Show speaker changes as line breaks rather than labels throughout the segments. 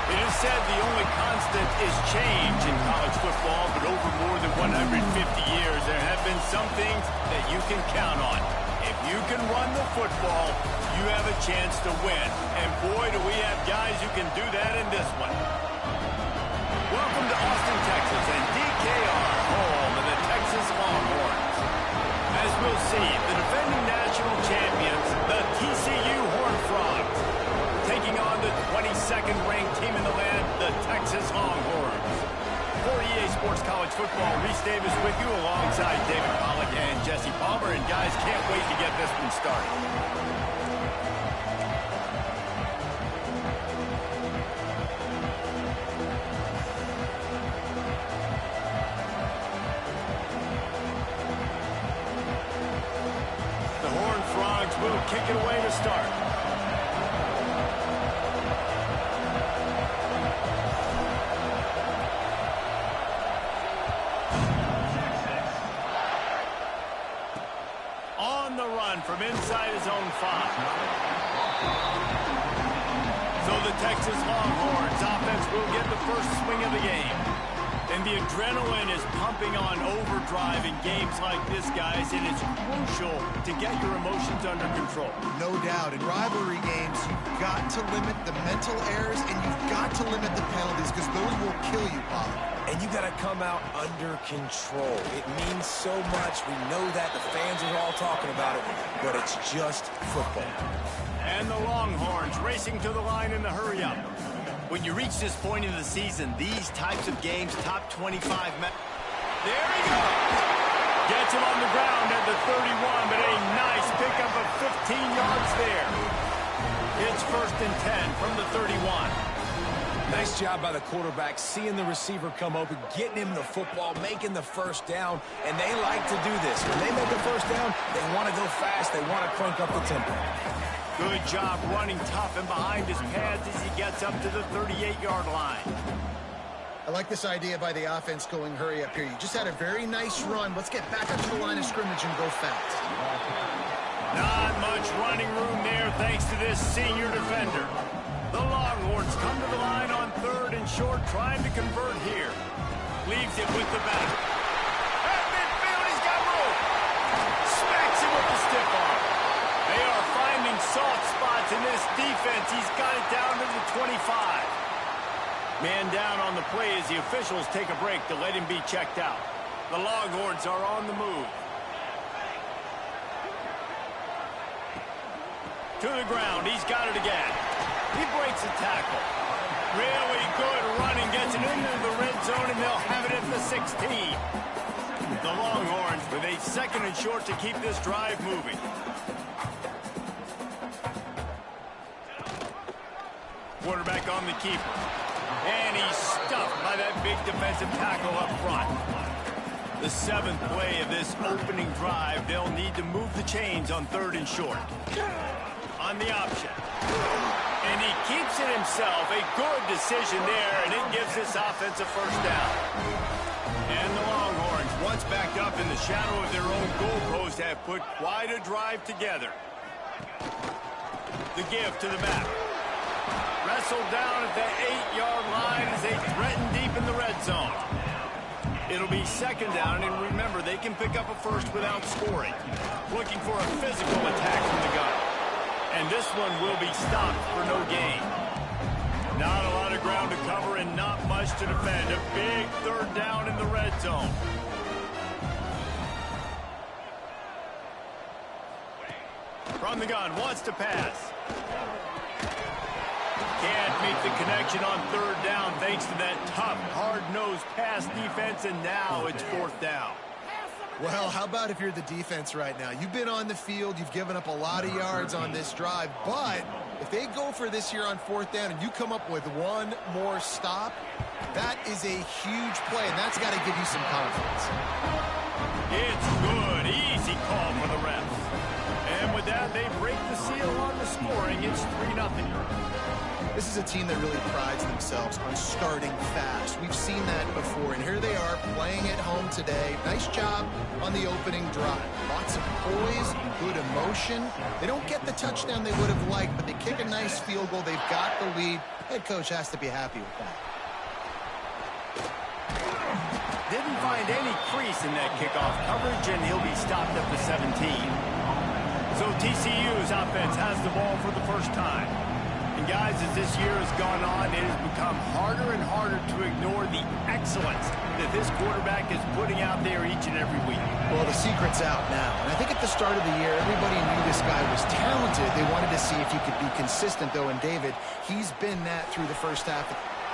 It is said the only constant is change in college football, but over more than 150 years, there have been some things that you can count on. If you can run the football, you have a chance to win. And boy, do we have guys who can do that in this one. Welcome to Austin, Texas, and DKR, home of the Texas Longhorns. As we'll see, the defending national champions, the TCU Horned Frogs, taking on the 22nd ranked team in the land, the Texas Longhorns. For EA Sports College Football, Reese Davis with you alongside David Pollack and Jesse Palmer. And guys, can't wait to get this one started. The Horned Frogs will kick it away to start. From inside his own 5. So the Texas Longhorns offense will get the first swing of the game. And the adrenaline is pumping on overdrive in games like this, guys, and it's crucial to get your emotions under control.
No doubt. In rivalry games, you've got to limit the mental errors and you've got to limit the penalties because those will kill you, Bob.
And you got to come out under control. It means so much. We know that. The fans are all talking about it, but it's just football.
And the Longhorns racing to the line in the hurry-up. When you reach this point in the season, these types of games, top 25 men. There he goes! Gets him on the ground at the 31, but a nice pickup of 15 yards there. It's 1st and 10 from the 31.
Nice job by the quarterback, seeing the receiver come open, getting him the football, making the first down, and they like to do this. When they make the first down, they want to go fast, they want to crank up the tempo.
Good job running tough and behind his pads as he gets up to the 38-yard line.
I like this idea by the offense going hurry up here. You just had a very nice run. Let's get back up to the line of scrimmage and go fast.
Not much running room there thanks to this senior defender. The Longhorns come to the line on 3rd and short, trying to convert here. Leaves it with the back. At midfield, he's got room. Smacks him with the stiff arm. They are finding soft spots in this defense. He's got it down to the 25. Man down on the play as the officials take a break to let him be checked out. The Longhorns are on the move. To the ground, he's got it again. He breaks a tackle. Really good running, gets it into the red zone, and they'll have it at the 16. The Longhorns with a 2nd and short to keep this drive moving. Quarterback on the keeper. And he's stuffed by that big defensive tackle up front. The 7th play of this opening drive, they'll need to move the chains on 3rd and short. On the option. And he keeps it himself. A good decision there, and it gives this offense a first down. And the Longhorns, once backed up in the shadow of their own goalpost, have put quite a drive together. The give to the back. Wrestled down at the 8-yard line as they threaten deep in the red zone. It'll be 2nd down, and remember, they can pick up a first without scoring. Looking for a physical attack from the gun. And this one will be stopped for no gain. Not a lot of ground to cover and not much to defend. A big 3rd down in the red zone. From the gun, wants to pass. Can't make the connection on 3rd down thanks to that tough, hard-nosed pass defense, and now it's 4th down.
Well, how about if you're the defense right now? You've been on the field, you've given up a lot of yards on this drive, but if they go for this here on 4th down and you come up with one more stop, that is a huge play, and that's got to give you some confidence.
It's good. Easy call for the refs. And with that, they break the seal on the scoring. It's 3-0.
This is a team that really prides themselves on starting fast. We've seen that before, and here they are playing at home today. Nice job on the opening drive. Lots of poise, good emotion. They don't get the touchdown they would have liked, but they kick a nice field goal. They've got the lead. Head coach has to be happy with that.
Didn't find any crease in that kickoff coverage, and he'll be stopped at the 17. So TCU's offense has the ball for the first time. And guys, as this year has gone on, it has become harder and harder to ignore the excellence that this quarterback is putting out there each and every week.
Well, the secret's out now. And I think at the start of the year, everybody knew this guy was talented. They wanted to see if he could be consistent, though, and David, he's been that through the first half.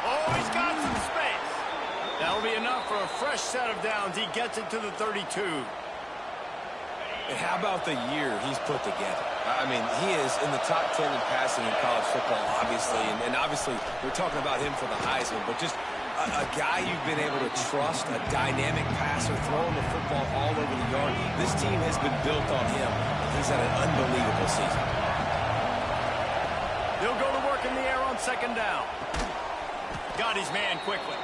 Oh, he's got some space. That'll be enough for a fresh set of downs. He gets it to the 32.
And how about the year he's put together? I mean, he is in the top 10 in passing in college football, obviously. And obviously, we're talking about him for the Heisman. But just a guy you've been able to trust, a dynamic passer, throwing the football all over the yard. This team has been built on him. And he's had an unbelievable season.
He'll go to work in the air on second down. Got his man quickly.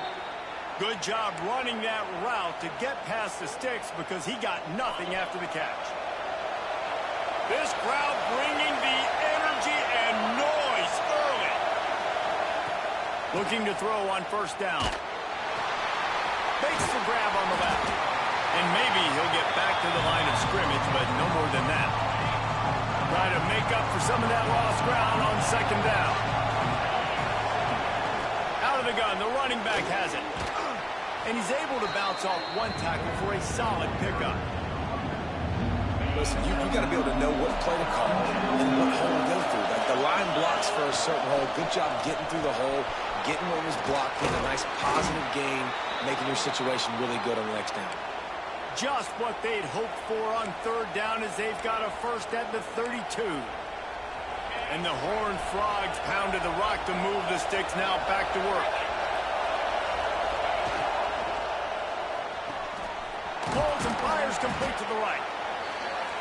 Good job running that route to get past the sticks because he got nothing after the catch. This crowd bringing the energy and noise early. Looking to throw on first down. Makes the grab on the left. And maybe he'll get back to the line of scrimmage, but no more than that. Try to make up for some of that lost ground on second down. Out of the gun, the running back has it. And he's able to bounce off one tackle for a solid pickup.
Listen, you got to be able to know what play to call and what hole to go through. Like the line blocks for a certain hole. Good job getting through the hole, getting what was blocking, a nice positive gain, making your situation really good on the next down.
Just what they'd hoped for on third down as they've got a first at the 32. And the Horned Frogs pounded the rock to move the sticks. Now back to work. Pulls and fires complete to the right.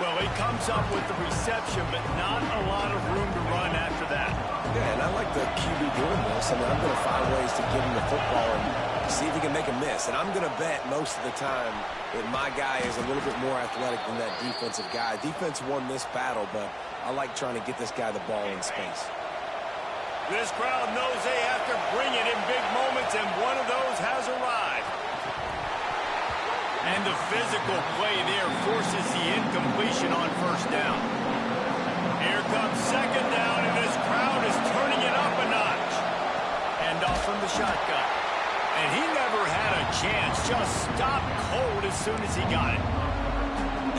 Well, he comes up with the reception, but not a lot of room to run after that.
Yeah, and I like the QB doing this. I mean, I'm going to find ways to give him the football and see if he can make a miss. And I'm going to bet most of the time that my guy is a little bit more athletic than that defensive guy. Defense won this battle, but I like trying to get this guy the ball in space.
This crowd knows they have to bring it in big moments, and one of those has arrived. And the physical play there forces the incompletion on first down. Here comes second down, and this crowd is turning it up a notch. And off from the shotgun. And he never had a chance. Just stopped cold as soon as he got it.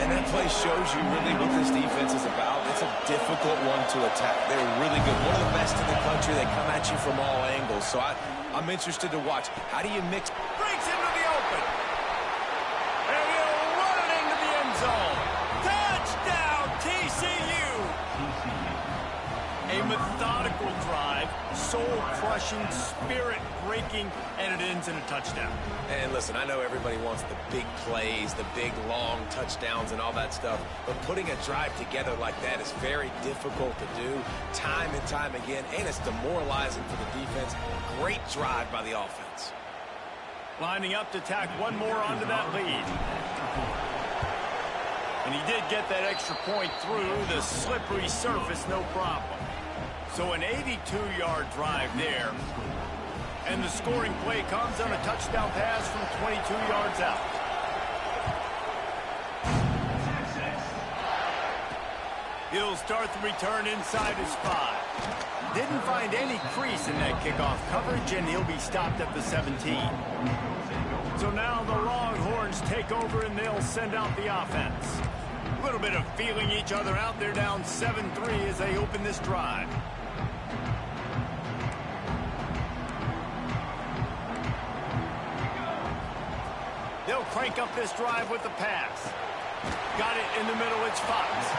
And that play shows you really what this defense is about. It's a difficult one to attack. They're really good. One of the best in the country. They come at you from all angles. So I'm interested to watch. How do you mix?
Breaks into the open. And he'll run it into the end zone. Touchdown, TCU. A methodical drive, soul-crushing, spirit-breaking, and it ends in a touchdown.
And listen, I know everybody wants the big plays, the big, long touchdowns and all that stuff, but putting a drive together like that is very difficult to do time and time again, and it's demoralizing for the defense. Great drive by the offense.
Lining up to tack one more onto that lead. And he did get that extra point through the slippery surface, no problem. So an 82-yard drive there. And the scoring play comes on a touchdown pass from 22 yards out. He'll start the return inside his 5. Didn't find any crease in that kickoff coverage, and he'll be stopped at the 17. So now the Longhorns take over, and they'll send out the offense. A little bit of feeling each other out. They're down 7-3 as they open this drive. They'll crank up this drive with the pass. Got it in the middle. It's Fox.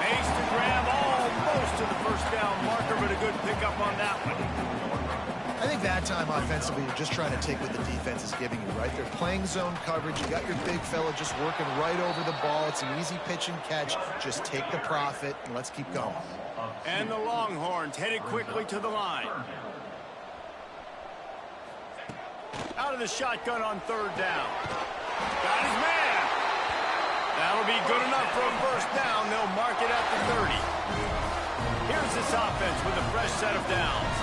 Makes the grab almost to the first down marker, but a good pickup on that one.
I think that time offensively, you're just trying to take what the defense is giving you, right? They're playing zone coverage. You got your big fella just working right over the ball. It's an easy pitch and catch. Just take the profit, and let's keep going.
And the Longhorns headed quickly to the line. Out of the shotgun on third down. Got his man. That'll be good enough for a first down. They'll mark it at the 30. Here's this offense with a fresh set of downs.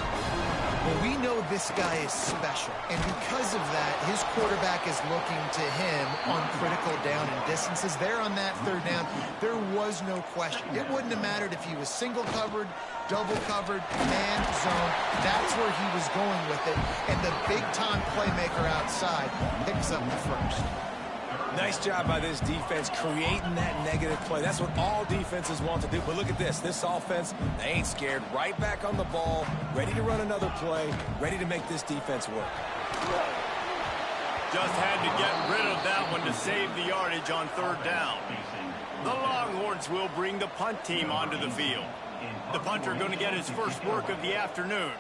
Well, we know this guy is special, and because of that, his quarterback is looking to him on critical down and distances. There on that third down, there was no question. It wouldn't have mattered if he was single covered, double covered, man zone. That's where he was going with it, and the big-time playmaker outside picks up the first.
Nice job by this defense creating that negative play. That's what all defenses want to do. But look at this. This offense, they ain't scared. Right back on the ball, ready to run another play, ready to make this defense work.
Just had to get rid of that one to save the yardage on third down. The Longhorns will bring the punt team onto the field. The punter going to get his first work of the afternoon.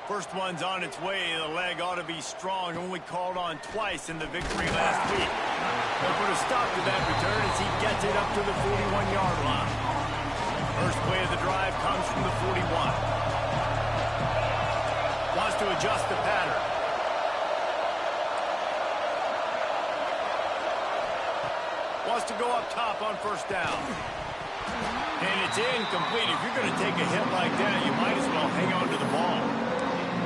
First one's on its way. The leg ought to be strong. Only called on twice in the victory last week. They'll put a stop to that return as he gets it up to the 41-yard line. First play of the drive comes from the 41. Wants to adjust the pattern. Wants to go up top on first down. And it's incomplete. If you're going to take a hit like that, you might as well hang on to the ball.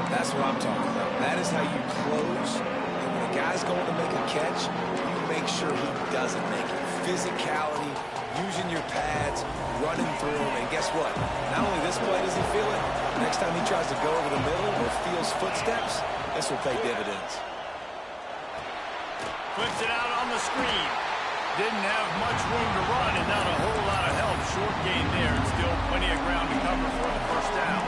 That's what I'm talking about. That is how you close. And when a guy's going to make a catch, you make sure he doesn't make it. Physicality, using your pads, running through him. And guess what? Not only this play does he feel it, next time he tries to go over the middle or feels footsteps, this will pay dividends.
Flips it out on the screen. Didn't have much room to run and not a whole lot of help. Short gain there and still plenty of ground to cover for the first down.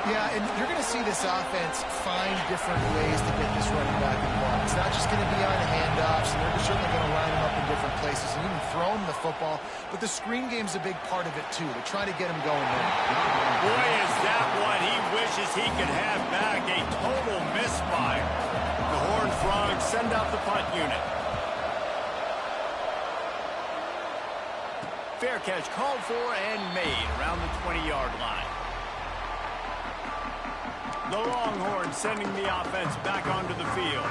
Yeah, and you're going to see this offense find different ways to get this running back involved. It's not just going to be on handoffs, and they're certainly going to line him up in different places and even throw him the football. But the screen game's a big part of it, too. They're trying to get him going there.
Boy, is that what he wishes he could have back. A total misfire. The Horned Frogs send out the punt unit. Fair catch called for and made around the 20-yard line. The Longhorns sending the offense back onto the field.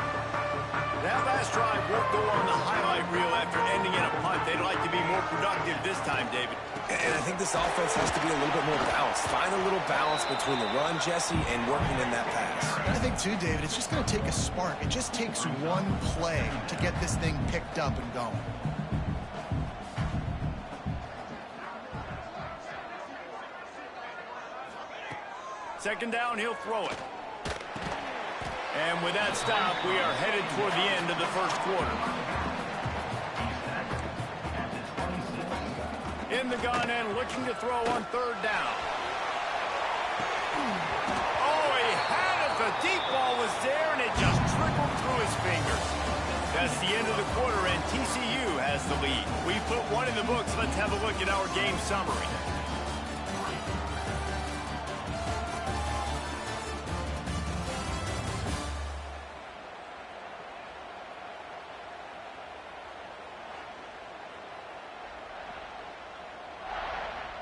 That last drive won't go on the highlight reel after ending in a punt. They'd like to be more productive this time, David.
And I think this offense has to be a little bit more balanced. Find a little balance between the run, Jesse, and working in that pass.
I think, too, David, it's just going to take a spark. It just takes one play to get this thing picked up and going.
Second down, he'll throw it. And with that stop, we are headed toward the end of the first quarter. In the gun and looking to throw on third down. Oh, he had it. The deep ball was there, and it just trickled through his fingers. That's the end of the quarter, and TCU has the lead. We put one in the books. Let's have a look at our game summary.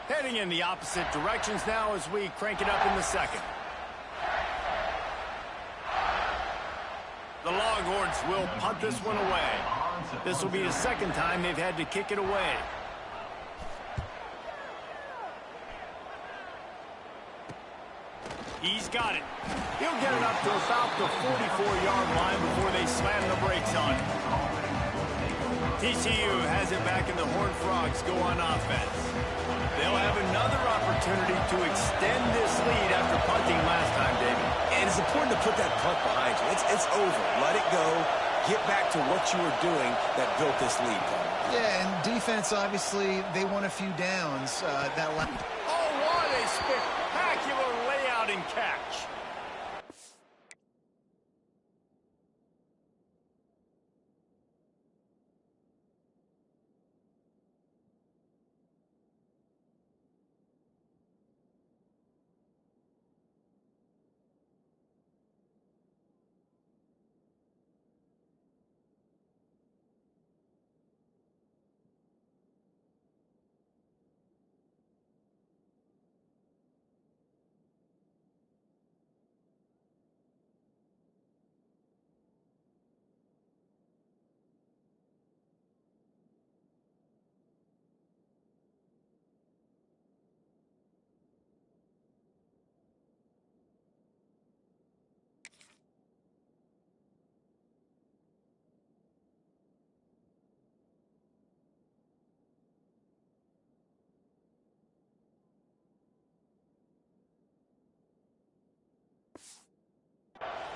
Heading in the opposite directions now as we crank it up in the second. The Longhorns will punt this one away. This will be the second time they've had to kick it away. He's got it. He'll get it up to about the 44-yard line before they slam the brakes on it. TCU has it back and the Horned Frogs go on offense. They'll have another opportunity to extend this lead after punting last time, David.
And it's important to put that punt behind you. It's over. Let it go. Get back to what you were doing that built this lead, Paul.
Yeah, and defense, obviously, they won a few downs.
Oh, what a spectacular layout and catch.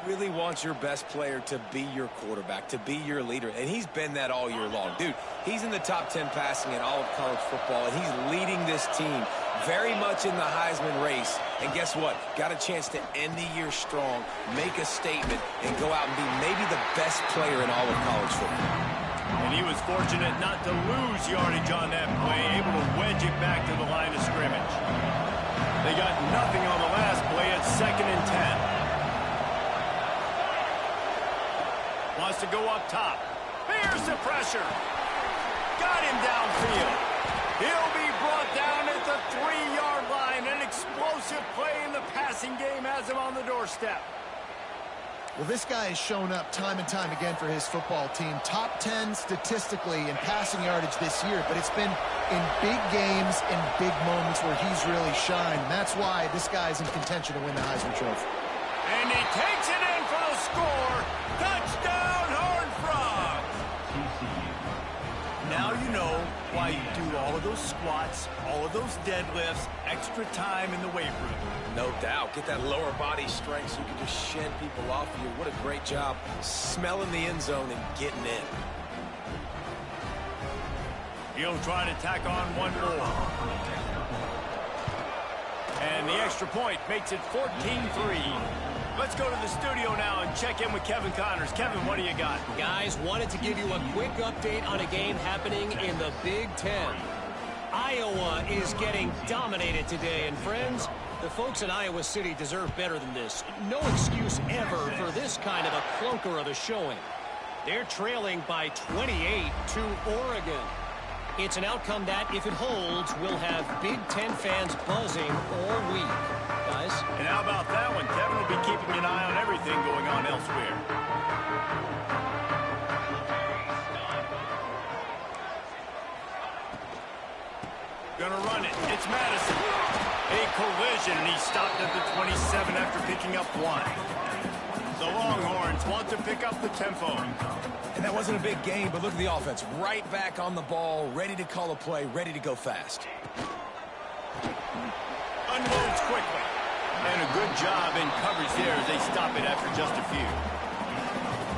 really want your best player to be your quarterback, to be your leader, and he's been that all year long. Dude, he's in the top 10 passing in all of college football, and he's leading this team very much in the Heisman race. And guess what? Got a chance to end the year strong, make a statement, and go out and be maybe the best player in all of college football.
And he was fortunate not to lose yardage on that play, able to wedge it back to the line of scrimmage. They got nothing on the last play at 2nd and 10. Wants to go up top. Here's the pressure. Got him downfield. He'll be brought down at the 3-yard line. An explosive play in the passing game has him on the doorstep.
Well, this guy has shown up time and time again for his football team. Top 10 statistically in passing yardage this year, but it's been in big games and big moments where he's really shined. And that's why this guy's in contention to win the Heisman Trophy.
And he takes it in for the score. Touchdown, Horned Frogs! Now you know why you do all of those squats, all of those deadlifts, extra time in the weight room.
No doubt. Get that lower body strength so you can just shed people off of you. What a great job smelling the end zone and getting in.
He'll try to tack on one more. And the extra point makes it 14-3. Let's go to the studio now and check in with Kevin Connors. Kevin, what do you got?
Guys, wanted to give you a quick update on a game happening in the Big Ten. Iowa is getting dominated today, and friends, the folks in Iowa City deserve better than this. No excuse ever for this kind of a clunker of a showing. They're trailing by 28 to Oregon. It's an outcome that, if it holds, will have Big Ten fans buzzing all week. Guys?
And how about that one? Kevin will be keeping an eye on everything going on elsewhere. Gonna run it. It's Madison. A collision, and he stopped at the 27 after picking up 1. The Longhorns want to pick up the tempo.
And that wasn't a big game, but look at the offense. Right back on the ball, ready to call a play, ready to go fast.
Unloads quickly. And a good job in coverage there as they stop it after just a few.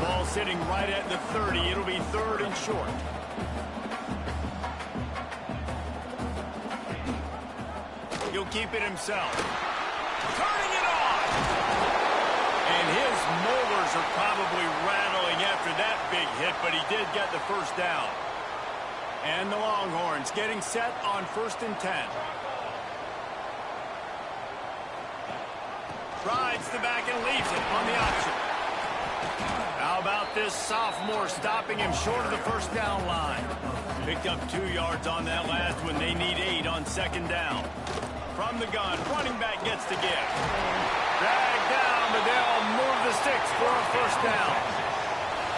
Ball sitting right at the 30. It'll be 3rd and short. He'll keep it himself. Turning it on! And his molars are probably rattling after that big hit, but he did get the first down. And the Longhorns getting set on 1st and 10. Rides the back and leaves it on the option. How about this sophomore stopping him short of the 1st down line? Picked up 2 yards on that last one. They need 8 on 2nd down. From the gun, running back gets the give. Dragged down, but they'll move the sticks for a 1st down.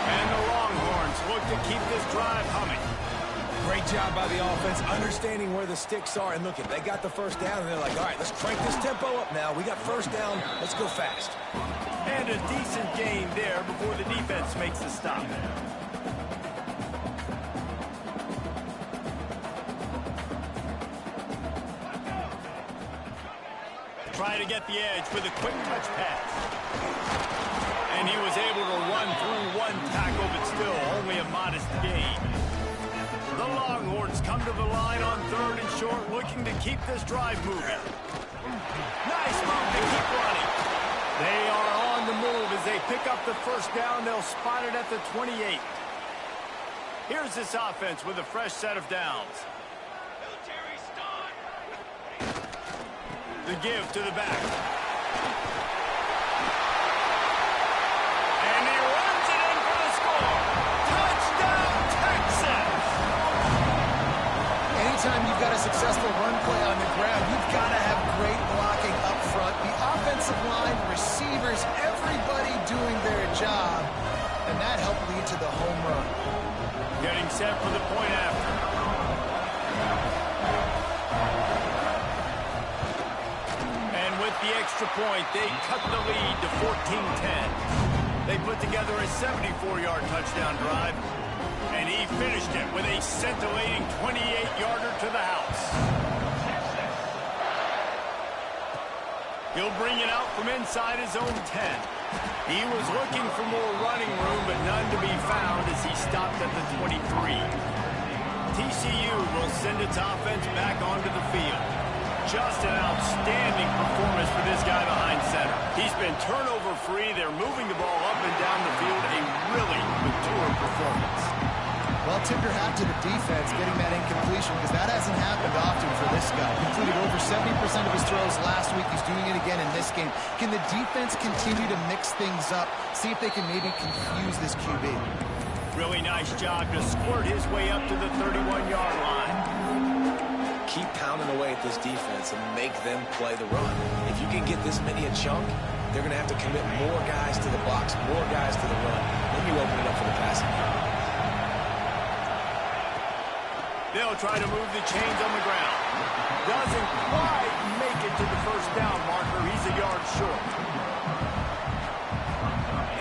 And the Longhorns look to keep this drive humming.
Great job by the offense, understanding where the sticks are. And look, they got the 1st down, and they're like, all right, let's crank this tempo up now. We got 1st down. Let's go fast.
And a decent gain there before the defense makes the stop. Try to get the edge with a quick touch pass. And he was able to run through 1 tackle, but still only a modest gain. The Longhorns come to the line on 3rd and short, looking to keep this drive moving. Nice move to keep running. They are on the move as they pick up the 1st down. They'll spot it at the 28. Here's this offense with a fresh set of downs. The give to the back. And he runs it in for the score. Touchdown, Texas!
Anytime you've got a successful run play on the ground, you've got to have great blocking up front. The offensive line, receivers, everybody doing their job. And that helped lead to the home run.
Getting set for the point after. The extra point, they cut the lead to 14-10. They put together a 74-yard touchdown drive, and he finished it with a scintillating 28-yarder to the house. He'll bring it out from inside his own 10. He was looking for more running room, but none to be found as he stopped at the 23. TCU will send its offense back onto the field. Just an outstanding performance for this guy behind center. He's been turnover-free. They're moving the ball up and down the field. A really mature performance.
Well, tip your hat to the defense getting that incompletion because that hasn't happened often for this guy. He completed over 70% of his throws last week. He's doing it again in this game. Can the defense continue to mix things up, see if they can maybe confuse this QB?
Really nice job to squirt his way up to the 31-yard line.
Keep pounding away at this defense and make them play the run. If you can get this many a chunk, they're going to have to commit more guys to the box, more guys to the run. Then you open it up for the passing game.
They'll try to move the chains on the ground. Doesn't quite make it to the first down marker. He's a yard short.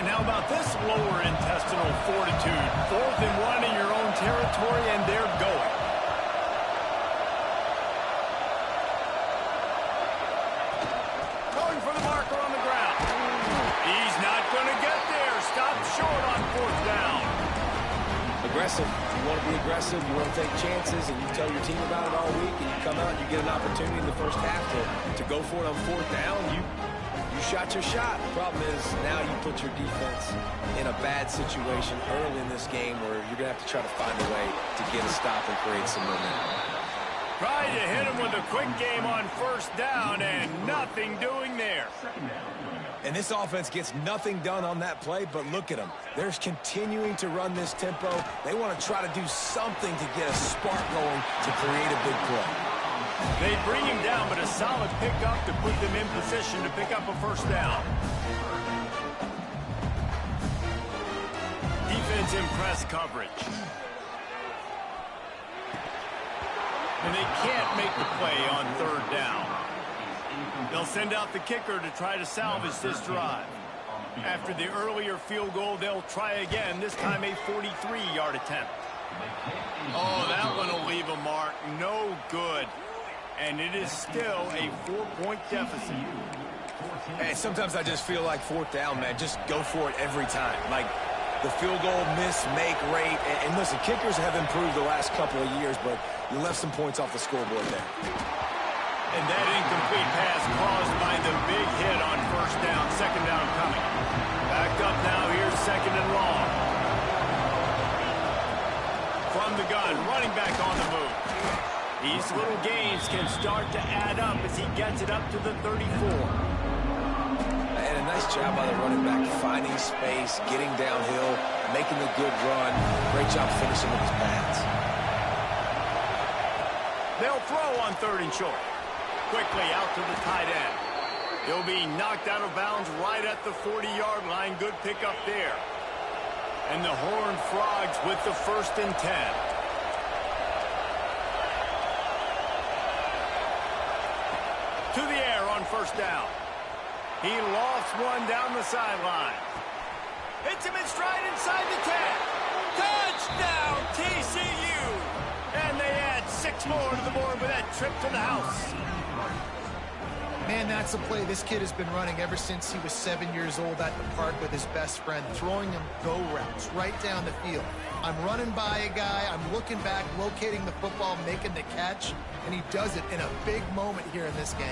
And how about this lower intestinal fortitude? 4th and 1 in your own territory, and they're going. Going for the marker on the ground. He's not going to get there. Stopped short on 4th down.
Aggressive. You want to be aggressive. You want to take chances, and you tell your team about it all week, and you come out and you get an opportunity in the first half to go for it on 4th down. You shot your shot. The problem is now you put your defense in a bad situation early in this game where you're going to have to try to find a way to get a stop and create some momentum.
Tried to hit him with a quick game on 1st down, and nothing doing there.
And this offense gets nothing done on that play, but look at them. They're continuing to run this tempo. They want to try to do something to get a spark going to create a big play.
They bring him down, but a solid pickup to put them in position to pick up a 1st down. Defense in press coverage. And they can't make the play on 3rd down. They'll send out the kicker to try to salvage this drive. After the earlier field goal, they'll try again, this time a 43-yard attempt. Oh, that one will leave a mark. No good. And it is still a 4-point deficit.
Hey, sometimes I just feel like 4th down, man. Just go for it every time. Like the field goal miss-make rate. And listen, kickers have improved the last couple of years, but you left some points off the scoreboard there.
And that incomplete pass caused by the big hit on 1st down. 2nd down coming. Backed up now. Here's 2nd and long. From the gun, running back on the move. These little gains can start to add up as he gets it up to the 34.
And a nice job by the running back, finding space, getting downhill, making a good run. Great job finishing with his pads.
They'll throw on 3rd and short. Quickly out to the tight end. He'll be knocked out of bounds right at the 40-yard line. Good pickup there. And the Horned Frogs with the 1st and 10. To the air on 1st down. He lofts one down the sideline. Hits him in stride inside the 10. Touchdown, TCU! And they add 6 more to the board with that trip to the house.
Man, that's a play this kid has been running ever since he was 7 years old at the park with his best friend, throwing him go routes right down the field. I'm running by a guy, I'm looking back, locating the football, making the catch, and he does it in a big moment here in this game.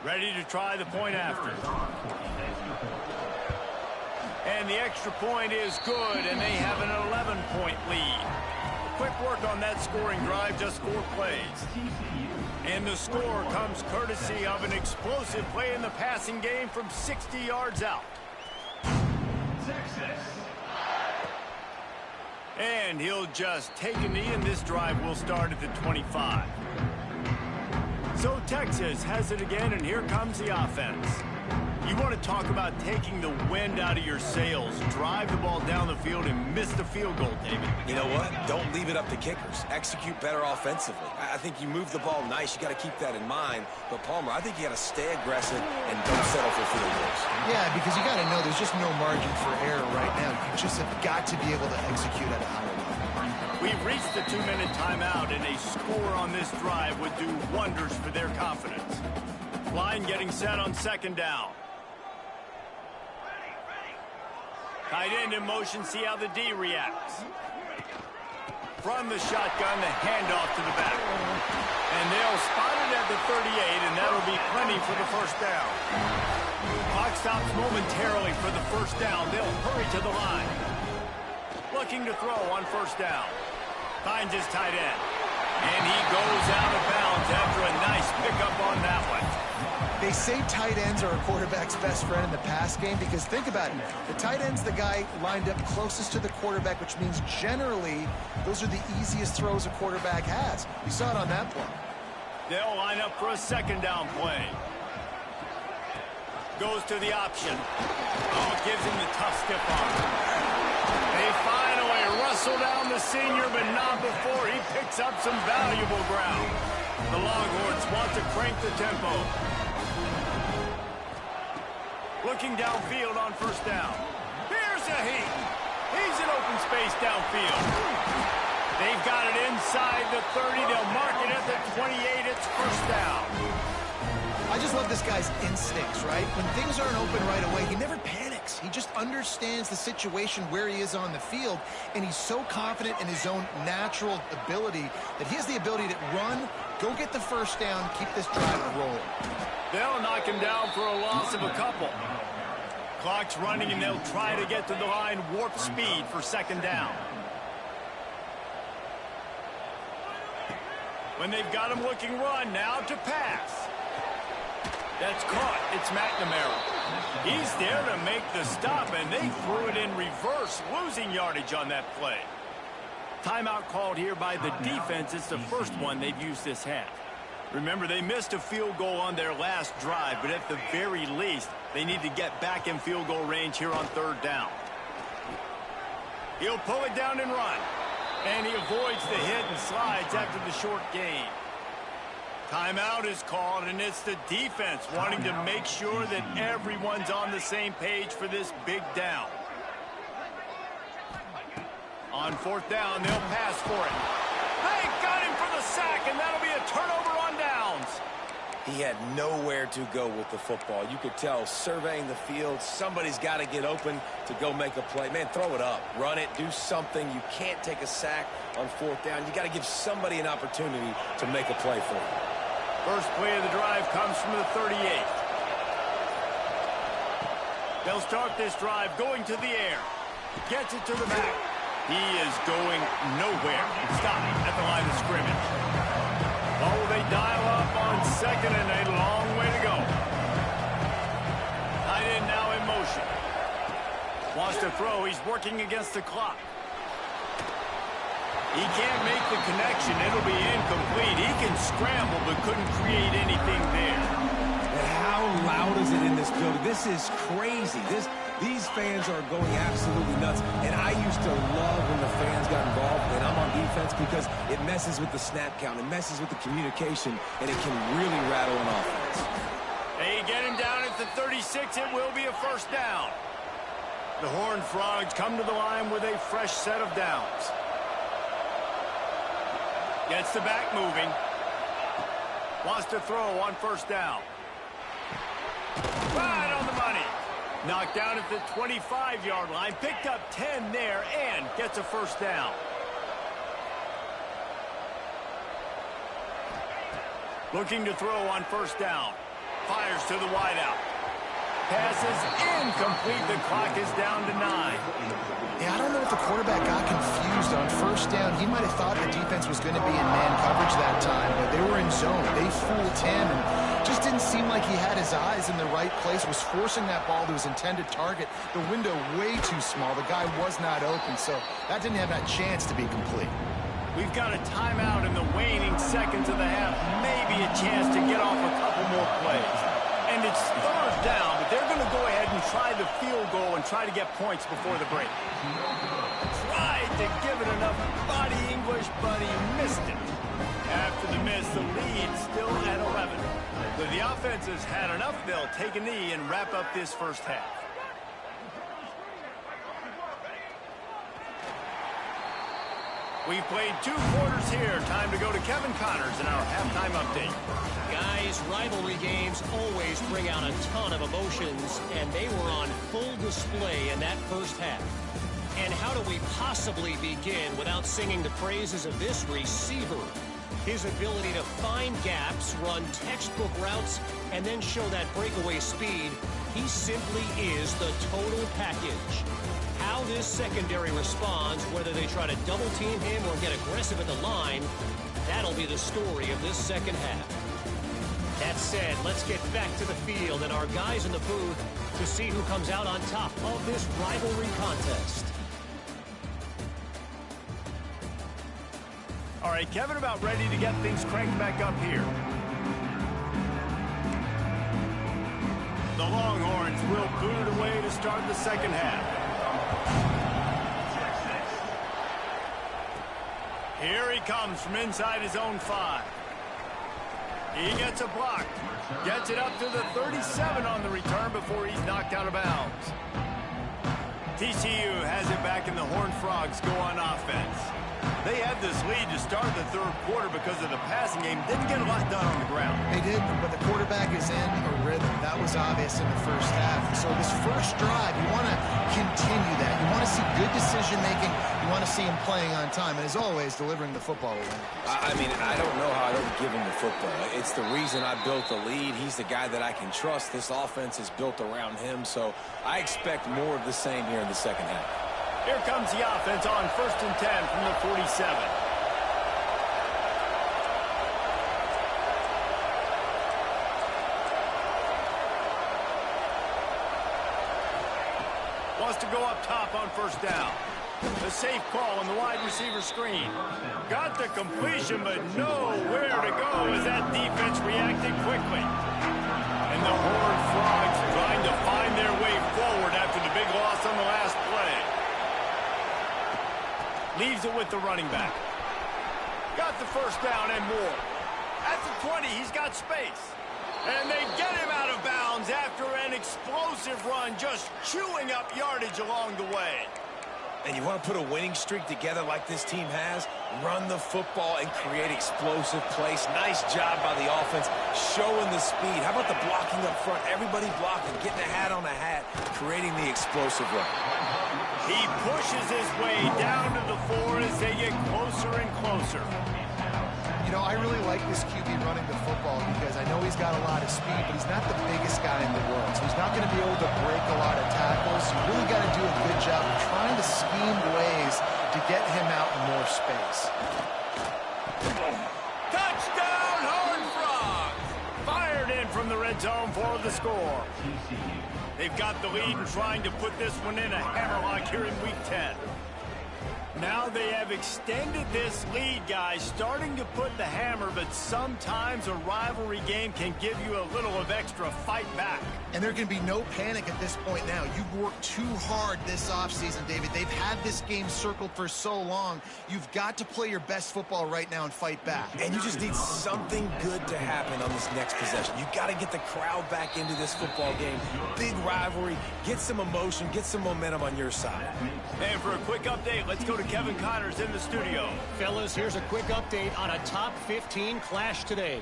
Ready to try the point after. And the extra point is good, and they have an 11-point lead. Quick work on that scoring drive, just 4 plays. And the score comes courtesy of an explosive play in the passing game from 60 yards out. And he'll just take a knee, and this drive will start at the 25. So Texas has it again, and here comes the offense. You want to talk about taking the wind out of your sails. Drive the ball down the field and miss the field goal, David.
You know what? Don't leave it up to kickers. Execute better offensively. I think you move the ball nice. You got to keep that in mind. But, Palmer, I think you got to stay aggressive and don't settle for field goals.
Yeah, because you got to know there's just no margin for error right now. You just have got to be able to execute at a higher level.
We've reached the 2-minute timeout, and a score on this drive would do wonders for their confidence. Line getting set on second down. Tight end in motion, see how the D reacts. From the shotgun, the handoff to the back. And they'll spot it at the 38, and that'll be plenty for the first down. Clock stops momentarily for the first down. They'll hurry to the line. Looking to throw on first down. Finds his tight end. And he goes out of bounds after a nice pickup on that one.
They say tight ends are a quarterback's best friend in the pass game because think about it. The tight end's the guy lined up closest to the quarterback, which means generally those are the easiest throws a quarterback has. We saw it on that play.
They'll line up for a second down play. Goes to the option. Oh, it gives him the tough stiff arm. They finally wrestle down the senior, but not before he picks up some valuable ground. The Longhorns want to crank the tempo. Looking downfield on first down. Here's a heat. He's in open space downfield. They've got it inside the 30. They'll mark it at the 28. It's first down.
I just love this guy's instincts, right? When things aren't open right away, he never panics. He just understands the situation where he is on the field, and he's so confident in his own natural ability that he has the ability to run, go get the first down, keep this drive rolling.
They'll knock him down for a loss of a couple. Clock's running, and they'll try to get to the line warp speed for second down. When they've got him looking run, now to pass. That's caught. It's McNamara. He's there to make the stop, and they threw it in reverse, losing yardage on that play. Timeout called here by the defense. It's the first one they've used this half. Remember, they missed a field goal on their last drive, but at the very least, they need to get back in field goal range here on third down. He'll pull it down and run. And he avoids the hit and slides after the short gain. Timeout is called, and it's the defense wanting to make sure that everyone's on the same page for this big down. On fourth down, they'll pass for it. They got him for the sack, and that'll be a turnover on downs.
He had nowhere to go with the football. You could tell, surveying the field, somebody's got to get open to go make a play. Man, throw it up, run it, do something. You can't take a sack on fourth down. You got to give somebody an opportunity to make a play for him.
First play of the drive comes from the 38. They'll start this drive going to the air. Gets it to the back. He is going nowhere. Stop at the line of scrimmage. Oh, they dial up on second and a long way to go. Tight end now in motion. Wants to throw. He's working against the clock. He can't make the connection. It'll be incomplete. He can scramble but couldn't create anything there.
And how loud is it in this building? This is crazy. These fans are going absolutely nuts. And I used to love when the fans got involved, and I'm on defense, because it messes with the snap count. It messes with the communication, and it can really rattle an offense.
They get him down at the 36. It will be a first down. The Horned Frogs come to the line with a fresh set of downs. Gets the back moving. Wants to throw on first down. Right on the money. Knocked down at the 25-yard line. Picked up 10 there and gets a first down. Looking to throw on first down. Fires to the wideout. Passes incomplete. The clock is down to 9.
Yeah, I don't know if the quarterback got confused on first down. He might have thought the defense was going to be in man coverage that time, but they were in zone. They fooled him and just didn't seem like he had his eyes in the right place, was forcing that ball to his intended target. The window way too small. The guy was not open, so that didn't have that chance to be complete.
We've got a timeout in the waning seconds of the half. Maybe a chance to get off a couple more plays. And it's third down, but they're going to try the field goal and try to get points before the break. Tried to give it enough body English, but he missed it. After the miss, the lead still at 11. If the offense has had enough, they'll take a knee and wrap up this first half. We've played 2 quarters here. Time to go to Kevin Connors in our halftime update.
Guys, rivalry games always bring out a ton of emotions, and they were on full display in that first half. And how do we possibly begin without singing the praises of this receiver? His ability to find gaps, run textbook routes, and then show that breakaway speed, he simply is the total package. How this secondary responds, whether they try to double team him or get aggressive at the line, that'll be the story of this second half. That said, let's get back to the field and our guys in the booth to see who comes out on top of this rivalry contest.
All right, Kevin, about ready to get things cranked back up here. The Longhorns will boot it away to start the second half. Here he comes from inside his own 5. He gets a block. Gets it up to the 37 on the return before he's knocked out of bounds. TCU has it back, and the Horned Frogs go on offense. They had this lead to start the third quarter because of the passing game. Didn't get a lot done on the ground.
They did, but the quarterback is in a rhythm. That was obvious in the first half. So this first drive, you want to continue that. You want to see good decision-making. You want to see him playing on time. And as always, delivering the football away.
I mean, I don't know how I don't give him the football. It's the reason I built the lead. He's the guy that I can trust. This offense is built around him. So I expect more of the same here in the second half.
Here comes the offense on 1st and 10 from the 47. Wants to go up top on 1st down. A safe call on the wide receiver screen. Got the completion, but nowhere to go as that defense reacted quickly. And the Horned Frogs trying to find their way forward after the big loss on the last play. Leaves it with the running back. Got the 1st down and more. At the 20, he's got space. And they get him out of bounds after an explosive run, just chewing up yardage along the way.
And you want to put a winning streak together like this team has, run the football and create explosive plays. Nice job by the offense, showing the speed. How about the blocking up front? Everybody blocking, getting a hat on a hat, creating the explosive run.
He pushes his way down to the 4 as they get closer and closer.
You know, I really like this QB running the football because I know he's got a lot of speed, but he's not the biggest guy in the world. So he's not going to be able to break a lot of tackles. You really got to do a good job of trying to scheme ways to get him out in more space.
Touchdown, Horned Frogs! Fired in from the red zone for the score. They've got the lead and trying to put this one in a hammerlock here in Week 10. Now they have extended this lead, guys, starting to put the hammer, but sometimes a rivalry game can give you a little of extra fight back.
And there can be no panic at this point now. You've worked too hard this offseason, David. They've had this game circled for so long. You've got to play your best football right now and fight back.
And you just need something good to happen on this next possession. You got to get the crowd back into this football game. Big rivalry. Get some emotion. Get some momentum on your side.
And for a quick update, let's go to Kevin Connors in the studio.
Fellas, here's a quick update on a top 15 clash today.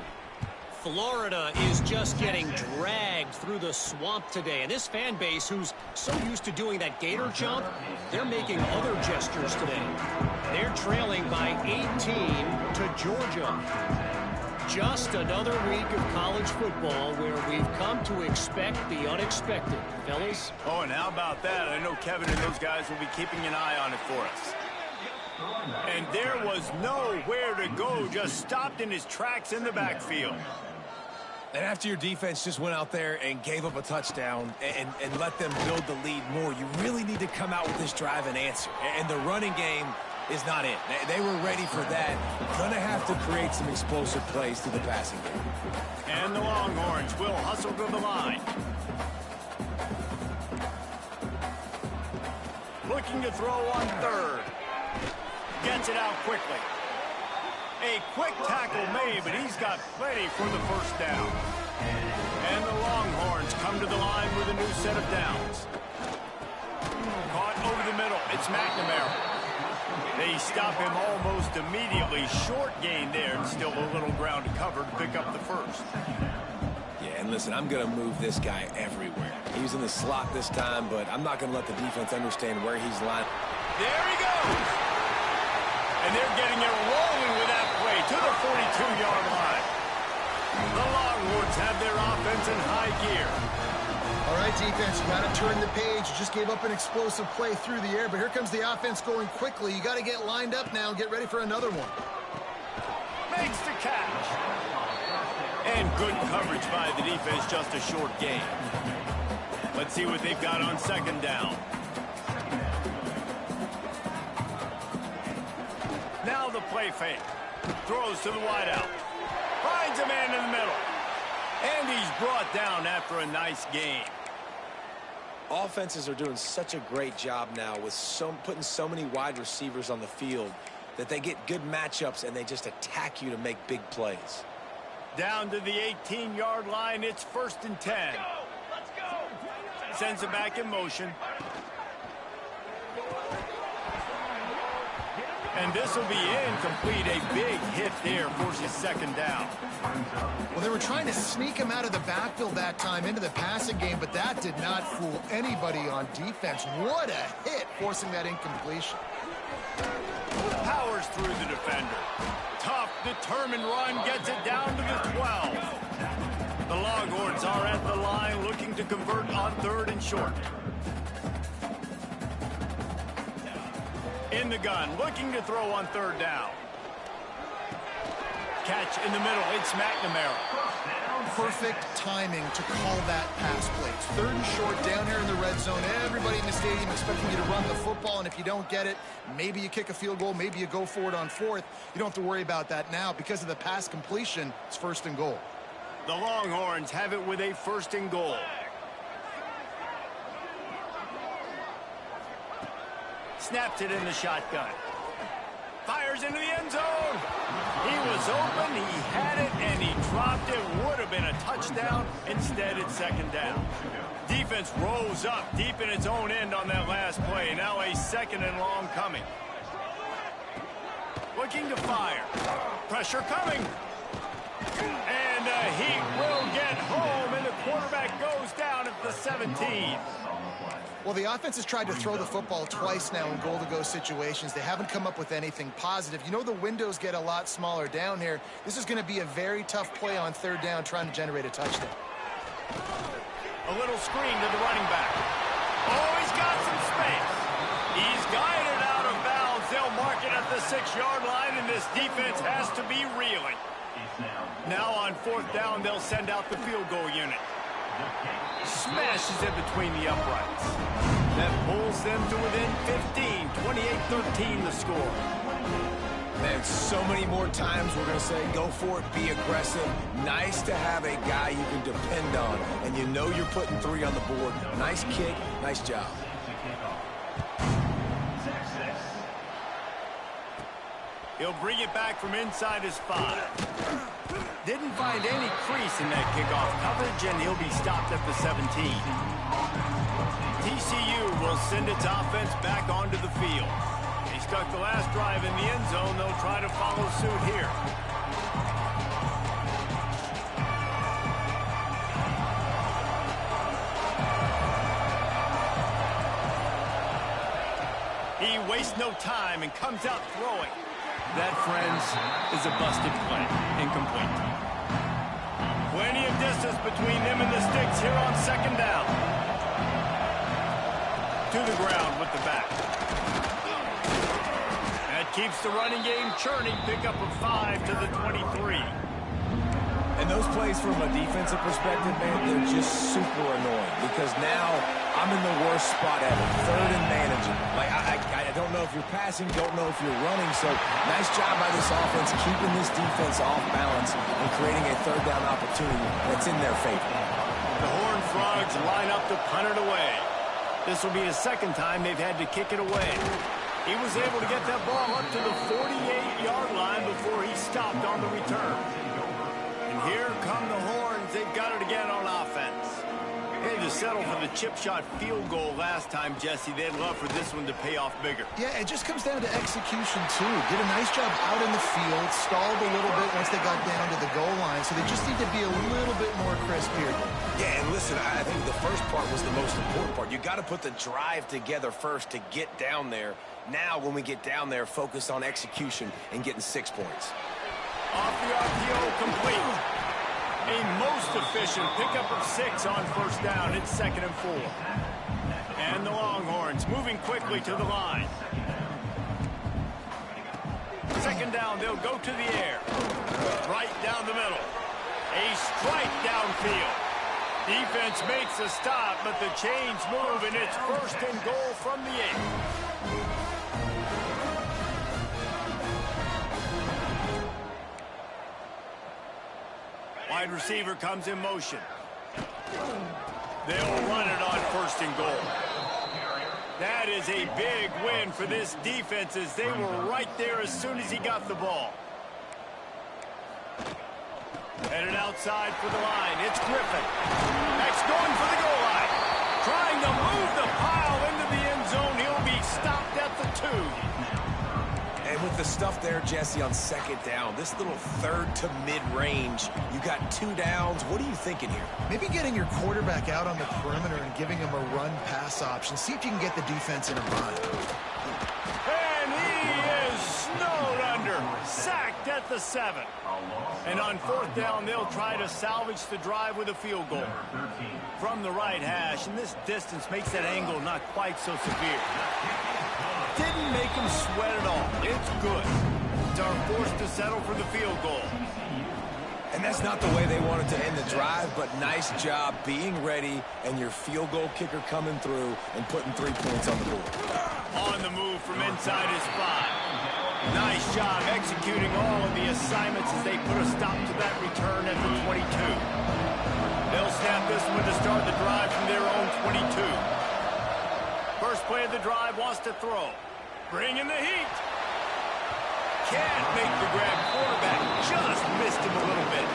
Florida is just getting dragged through the swamp today. And this fan base, who's so used to doing that gator jump, they're making other gestures today. They're trailing by 18 to Georgia. Just another week of college football where we've come to expect the unexpected. Fellas?
Oh, and how about that? I know Kevin and those guys will be keeping an eye on it for us. And there was nowhere to go, just stopped in his tracks in the backfield.
And after your defense just went out there and gave up a touchdown and let them build the lead more, you really need to come out with this drive and answer. And the running game is not it. They were ready for that. Gonna have to create some explosive plays through the passing game.
And the Longhorns will hustle to the line. looking to throw on third. Gets it out quickly. A quick tackle made, but he's got plenty for the first down. And the Longhorns come to the line with a new set of downs. Caught over the middle. It's McNamara. They stop him almost immediately. Short gain there, and still a little ground to cover to pick up the first.
Yeah, and listen, I'm going to move this guy everywhere. He was in the slot this time, but I'm not going to let the defense understand where he's lined.
There he goes. And they're getting it rolling with that play to the 42-yard line. The Longhorns have their offense in high gear.
All right, defense, you got to turn the page. You just gave up an explosive play through the air, but here comes the offense going quickly. You got to get lined up now and get ready for another one.
Makes the catch. And good coverage by the defense, just a short gain. Let's see what they've got on second down. Now the play fake. Throws to the wideout. Finds a man in the middle. And he's brought down after a nice gain.
Offenses are doing such a great job now with putting so many wide receivers on the field that they get good matchups and they just attack you to make big plays.
Down to the 18-yard line, it's 1st and 10. Let's go. Sends it back in motion. And this will be incomplete. A big hit there, forces second down.
Well, they were trying to sneak him out of the backfield that time into the passing game, but that did not fool anybody on defense. What a hit, forcing that incompletion.
Powers through the defender. Tough, determined run, gets it down to the 12. The Longhorns are at the line looking to convert on third and short. In the gun, looking to throw on third down. Catch in the middle, it's McNamara.
Perfect timing to call that pass play. It's 3rd and short down here in the red zone. Everybody in the stadium expecting you to run the football, and if you don't get it, maybe you kick a field goal, maybe you go for it on 4th. You don't have to worry about that now. Because of the pass completion, it's 1st and goal.
The Longhorns have it with a 1st and goal. Snaps it in the shotgun. Fires into the end zone. He was open, he had it, and he dropped it. Would have been a touchdown. Instead, it's second down. Defense rolls up deep in its own end on that last play. Now a 2nd and long coming. Looking to fire. Pressure coming. And he will get home, and the quarterback goes down at the 17.
Well, the offense has tried to throw the football twice now in goal-to-go situations. They haven't come up with anything positive. You know the windows get a lot smaller down here. This is going to be a very tough play on third down trying to generate a touchdown.
A little screen to the running back. Oh, he's got some space. He's guided out of bounds. They'll mark it at the 6-yard line, and this defense has to be reeling. Now on 4th down, they'll send out the field goal unit. Smashes it between the uprights. That pulls them to within 15, 28-13 the score.
Man, so many more times we're going to say, go for it, be aggressive. Nice to have a guy you can depend on, and you know you're putting 3 on the board. Nice kick, nice job.
He'll bring it back from inside his 5. Didn't find any crease in that kickoff coverage, and he'll be stopped at the 17. TCU will send its offense back onto the field. They stuck the last drive in the end zone. They'll try to follow suit here. He wastes no time and comes out throwing. That, friends, is a busted play. Incomplete. Plenty of distance between them and the sticks here on second down. To the ground with the back. That keeps the running game churning. Pickup of 5 to the 23.
And those plays from a defensive perspective, man, they're just super annoying because now I'm in the worst spot ever, 3rd and managing. Like, I don't know if you're passing, don't know if you're running, so nice job by this offense keeping this defense off balance and creating a 3rd down opportunity that's in their favor.
The Horned Frogs line up to punt it away. This will be the second time they've had to kick it away. He was able to get that ball up to the 48-yard line before he stopped on the return. And here come the horns. They've got it again on offense. They had to settle for the chip shot field goal last time, Jesse. They'd love for this one to pay off bigger.
Yeah, it just comes down to execution, too. Did a nice job out in the field, stalled a little bit once they got down to the goal line, so they just need to be a little bit more crisp here.
Yeah, and listen, I think the first part was the most important part. You got to put the drive together first to get down there. Now, when we get down there, focus on execution and getting 6 points.
Off the RPO, complete. A most efficient pickup of 6 on first down. It's 2nd and 4. And the Longhorns moving quickly to the line. 2nd down, they'll go to the air. Right down the middle. A strike downfield. Defense makes a stop, but the chains move, and it's 1st and goal from the 8. Wide receiver comes in motion. They'll run it on 1st and goal. That is a big win for this defense as they were right there as soon as he got the ball. Headed outside for the line. It's Griffin. Next going for the goal line. Trying to move the pile into the end zone. He'll be stopped at the 2.
And with the stuff there, Jesse, on 2nd down, this little 3rd to mid-range, you got 2 downs. What are you thinking here?
Maybe getting your quarterback out on the perimeter and giving him a run-pass option. See if you can get the defense in a bind.
And he is snowed under. Sacked at the 7. And on 4th down, they'll try to salvage the drive with a field goal. From the right hash, and this distance makes that angle not quite so severe. Didn't make him sweat at all. It's good. They're forced to settle for the field goal.
And that's not the way they wanted to end the drive, but nice job being ready and your field goal kicker coming through and putting 3 points on the board.
On the move from inside his 5. Nice job executing all of the assignments as they put a stop to that return at the 22. They'll snap this one to start the drive from their own 22. First play of the drive, wants to throw. Bring in the heat. Can't make the grab. Quarterback just missed him a little bit.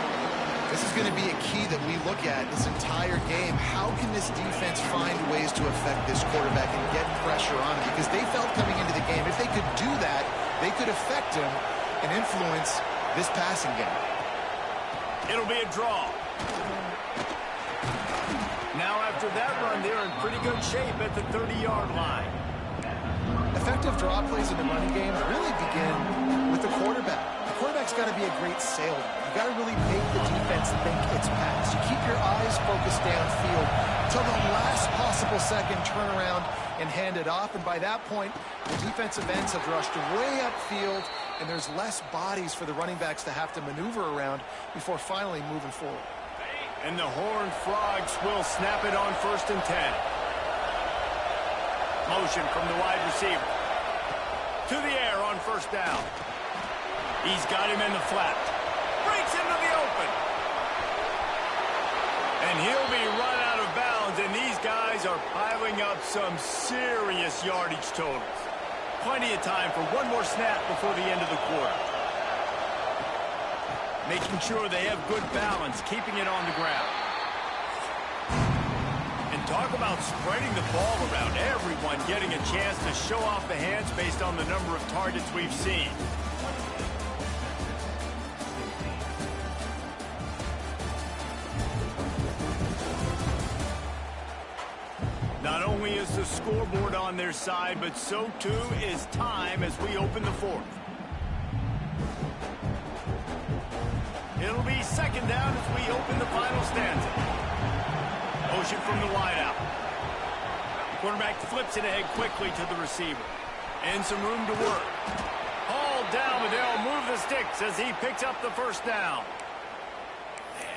This is going to be a key that we look at this entire game. How can this defense find ways to affect this quarterback and get pressure on him? Because they felt coming into the game, if they could do that, they could affect him and influence this passing game.
It'll be a draw. Now after that run, they're in pretty good shape at the 30-yard line.
Effective draw plays in the running game really begin with the quarterback. The quarterback's got to be a great salesman. You got to really make the defense think it's pass. You keep your eyes focused downfield until the last possible second, turn around and hand it off. And by that point, the defensive ends have rushed way upfield, and there's less bodies for the running backs to have to maneuver around before finally moving forward.
And the Horned Frogs will snap it on 1st and 10. Motion from the wide receiver. To the air on 1st down. He's got him in the flat. Breaks into the open. And he'll be run out of bounds, and these guys are piling up some serious yardage totals. Plenty of time for one more snap before the end of the quarter. Making sure they have good balance, keeping it on the ground. And talk about spreading the ball around. Everyone getting a chance to show off the hands based on the number of targets we've seen. Not only is the scoreboard on their side, but so too is time as we open the 4th. It'll be 2nd down as we open the final stanza. Motion from the wideout. Quarterback flips it ahead quickly to the receiver. And some room to work. Hauled down, but they'll move the sticks as he picks up the 1st down.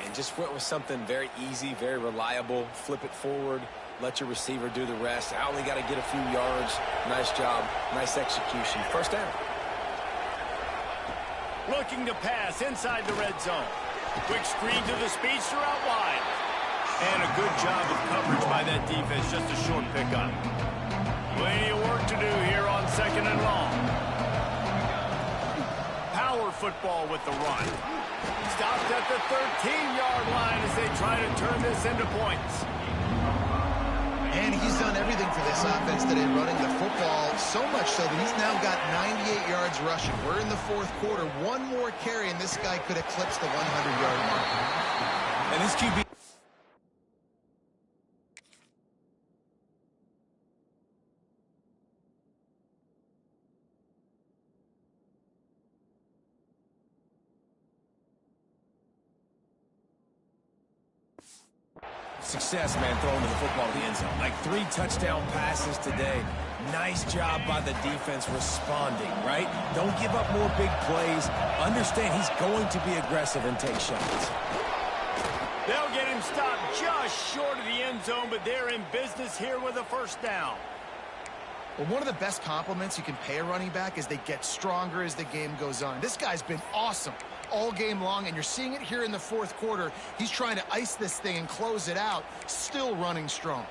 And just went with something very easy, very reliable. Flip it forward. Let your receiver do the rest. I only got to get a few yards. Nice job. Nice execution. 1st down.
Looking to pass inside the red zone. Quick screen to the speedster out wide. And a good job of coverage by that defense, just a short pickup. Plenty of work to do here on 2nd and long. Power football with the run. Stopped at the 13-yard line as they try to turn this into points.
And he's done everything for this offense today, running the football, so much so that he's now got 98 yards rushing. We're in the 4th quarter. One more carry, and this guy could eclipse the 100-yard mark.
And this QB... Success, man, throwing the football to the end zone. Like 3 touchdown passes today. Nice job by the defense responding, right? Don't give up more big plays. Understand he's going to be aggressive and take shots.
They'll get him stopped just short of the end zone, but they're in business here with a 1st down.
Well, one of the best compliments you can pay a running back is they get stronger as the game goes on. This guy's been awesome all game long, and you're seeing it here in the 4th quarter. He's trying to ice this thing and close it out, still running strong.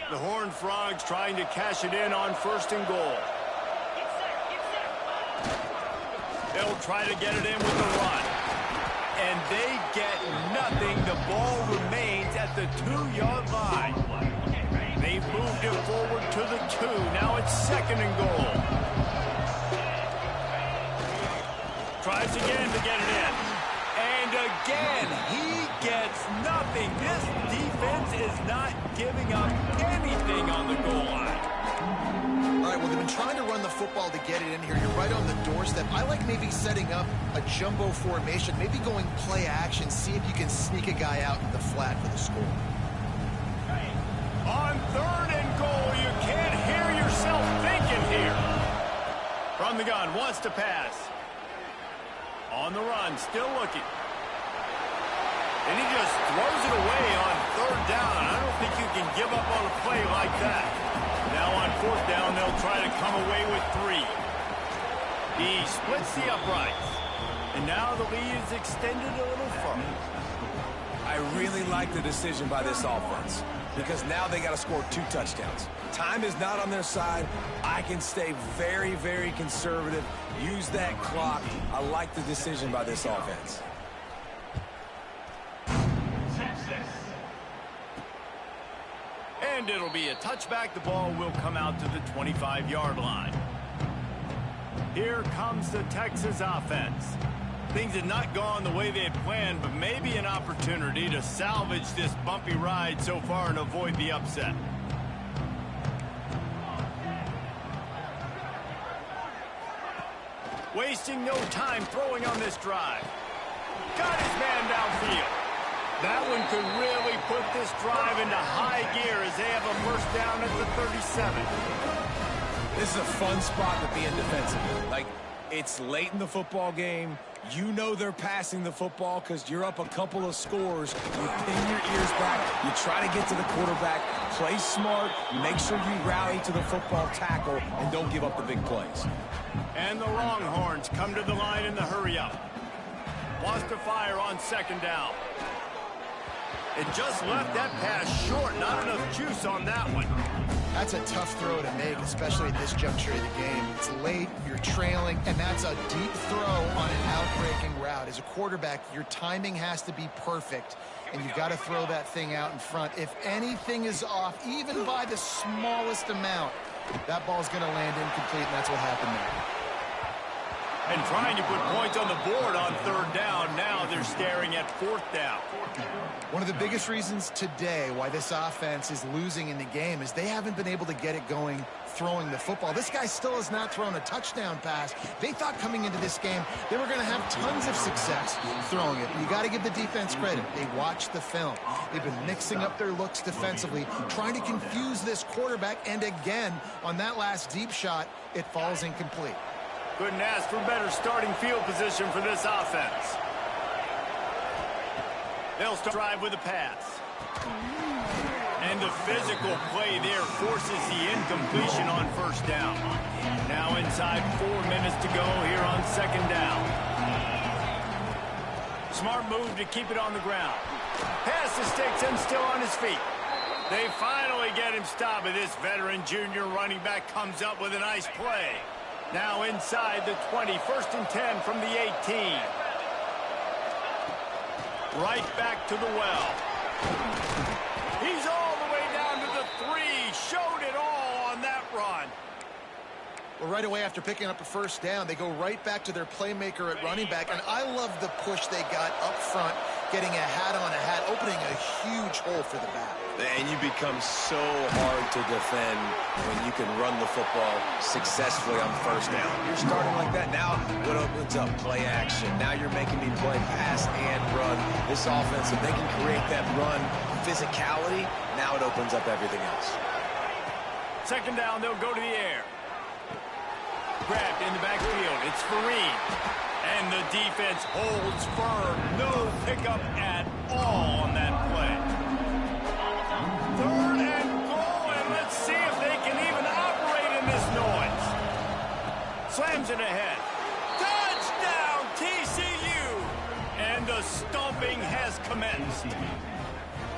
The Horned Frogs trying to cash it in on 1st and goal. They'll try to get it in with the run. And they get nothing. The ball remains at the 2-yard line. They've moved it forward to the 2. Now it's 2nd and goal. Tries again to get it in. And again, he gets nothing. This defense is not giving up anything on the goal line.
All right, well, they've been trying to run the football to get it in here. You're right on the doorstep. I like maybe setting up a jumbo formation, maybe going play action, see if you can sneak a guy out in the flat for the score.
On 3rd and goal, you can't hear yourself thinking here. From the gun, wants to pass. On the run, still looking. And he just throws it away on 3rd down. I don't think you can give up on a play like that. Now on 4th down, they'll try to come away with 3. He splits the uprights. And now the lead is extended a little further.
I really like the decision by this offense because now they got to score 2 touchdowns. Time is not on their side. I can stay very, very conservative. Use that clock. I like the decision by this offense.
And it'll be a touchback. The ball will come out to the 25-yard line. Here comes the Texas offense. Things had not gone the way they had planned, but maybe an opportunity to salvage this bumpy ride so far and avoid the upset. Wasting no time throwing on this drive. Got his man downfield. That one could really put this drive into high gear as they have a 1st down at the 37.
This is a fun spot to be in defensively. Like, it's late in the football game. You know they're passing the football because you're up a couple of scores. You pin your ears back. You try to get to the quarterback. Play smart. Make sure you rally to the football tackle and don't give up the big plays.
And the Longhorns come to the line in the hurry-up. Wants to fire on 2nd down. It just left that pass short. Not enough juice on that one.
That's a tough throw to make, especially at this juncture of the game. It's late, you're trailing, and that's a deep throw on an out-breaking route. As a quarterback, your timing has to be perfect, and you've got to throw that thing out in front. If anything is off, even by the smallest amount, that ball's going to land incomplete, and that's what happened there.
And trying to put points on the board on 3rd down. Now they're staring at 4th down.
One of the biggest reasons today why this offense is losing in the game is they haven't been able to get it going throwing the football. This guy still has not thrown a touchdown pass. They thought coming into this game they were going to have tons of success throwing it. You got to give the defense credit. They watched the film. They've been mixing up their looks defensively, trying to confuse this quarterback, and again, on that last deep shot, it falls incomplete.
Couldn't ask for better starting field position for this offense. They'll start drive with a pass. And the physical play there forces the incompletion on first down. Now inside 4 minutes to go here on second down. Smart move to keep it on the ground. Pass the sticks and still on his feet. They finally get him stopped, and this veteran junior running back comes up with a nice play. Now inside the 20, 1st and 10 from the 18. Right back to the well. He's all the way down to the 3. Showed it all on that run.
Well, right away after picking up a first down, they go right back to their playmaker at running back. And I love the push they got up front, getting a hat on a hat, opening a huge hole for the back.
And you become so hard to defend when you can run the football successfully on first down. You're starting like that. Now what opens up? Play action. Now you're making me play pass and run. This offense, if they can create that run physicality, now it opens up everything else.
Second down, they'll go to the air. Grabbed in the backfield. It's Fareed. And the defense holds firm. No pickup at all on that play. 3rd and goal, and let's see if they can even operate in this noise. Slams it ahead. Touchdown, TCU! And the stomping has commenced.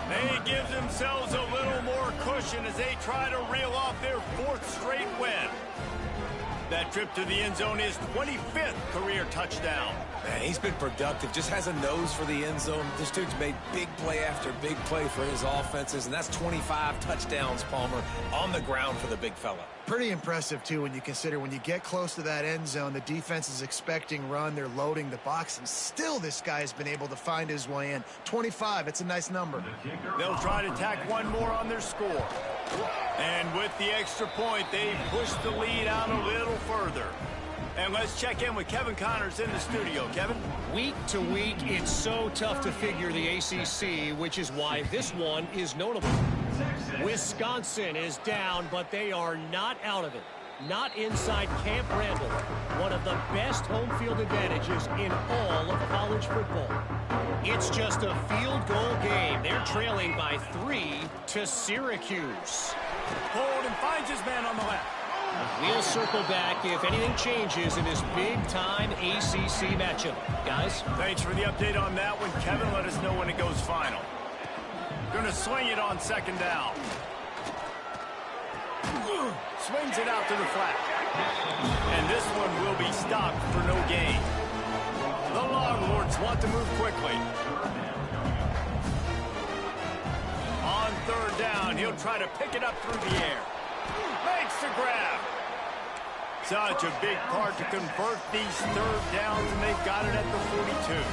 They give themselves a little more cushion as they try to reel off their 4th straight win. That trip to the end zone is 25th career touchdown.
Man, he's been productive, just has a nose for the end zone. This dude's made big play after big play for his offenses, and that's 25 touchdowns, Palmer, on the ground for the big fella.
Pretty impressive, too, when you consider when you get close to that end zone, the defense is expecting run, they're loading the box, and still this guy has been able to find his way in. 25, it's a nice number.
They'll try to tack one more on their score. And with the extra point, they push the lead out a little further. And let's check in with Kevin Connors in the studio. Kevin?
Week to week, it's so tough to figure the ACC, which is why this one is notable. Wisconsin is down, but they are not out of it. Not inside Camp Randall, one of the best home field advantages in all of college football. It's just a field goal game. They're trailing by 3 to Syracuse.
Hold and finds his man on the left.
We'll circle back if anything changes in this big-time ACC matchup. Guys?
Thanks for the update on that one, Kevin. Let us know when it goes final. Gonna swing it on second down. Swings it out to the flat. And this one will be stopped for no gain. The Longhorns want to move quickly. On 3rd down, he'll try to pick it up through the air. Makes the grab. Such a big part to convert these 3rd downs, and they've got it at the 42.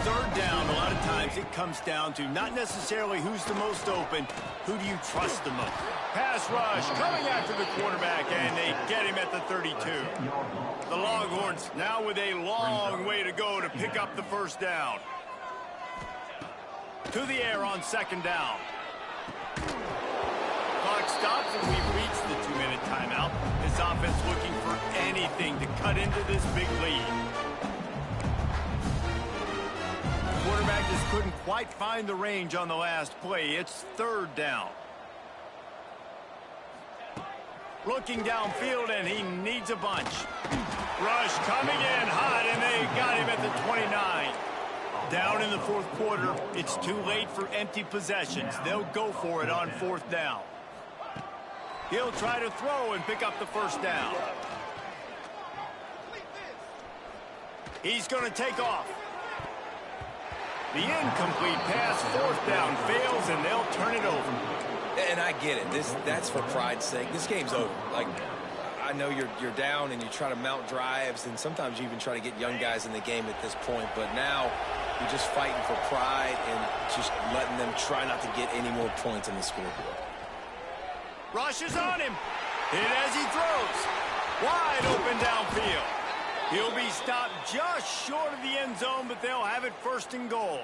3rd down, a lot of times it comes down to not necessarily who's the most open, who do you trust the most. Pass rush coming after the quarterback, and they get him at the 32. The Longhorns now with a long way to go to pick up the first down. To the air on second down. Clock stops, and we've reached the 2-minute timeout. This offense looking for anything to cut into this big lead. Quarterback just couldn't quite find the range on the last play. It's 3rd down. Looking downfield, and he needs a bunch. Rush coming in hot, and they got him at the 29. Down in the 4th quarter, it's too late for empty possessions. They'll go for it on 4th down. He'll try to throw and pick up the first down. He's going to take off. The incomplete pass, 4th down, fails, and they'll turn it over.
And I get it. That's for pride's sake. This game's over. Like, I know you're down and you try to mount drives, and sometimes you even try to get young guys in the game at this point. But now you're just fighting for pride and just letting them try not to get any more points in the scoreboard.
Rushes on him. Hit as he throws. Wide open downfield. He'll be stopped just short of the end zone, but they'll have it 1st and goal.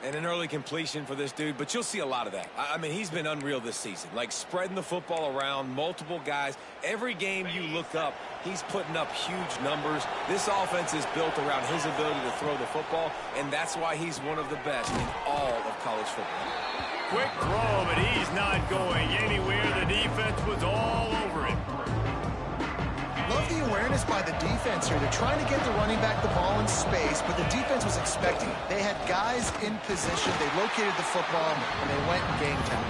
And an early completion for this dude, but you'll see a lot of that. I mean, he's been unreal this season. Like, spreading the football around, multiple guys. Every game you look up, he's putting up huge numbers. This offense is built around his ability to throw the football, and that's why he's one of the best in all of college football.
quick throw, but he's not going anywhere. The defense was all over it.
Love the awareness by the defense here. They're trying to get the running back the ball in space, but the defense was expecting it. They had guys in position. They located the football, and they went and game time.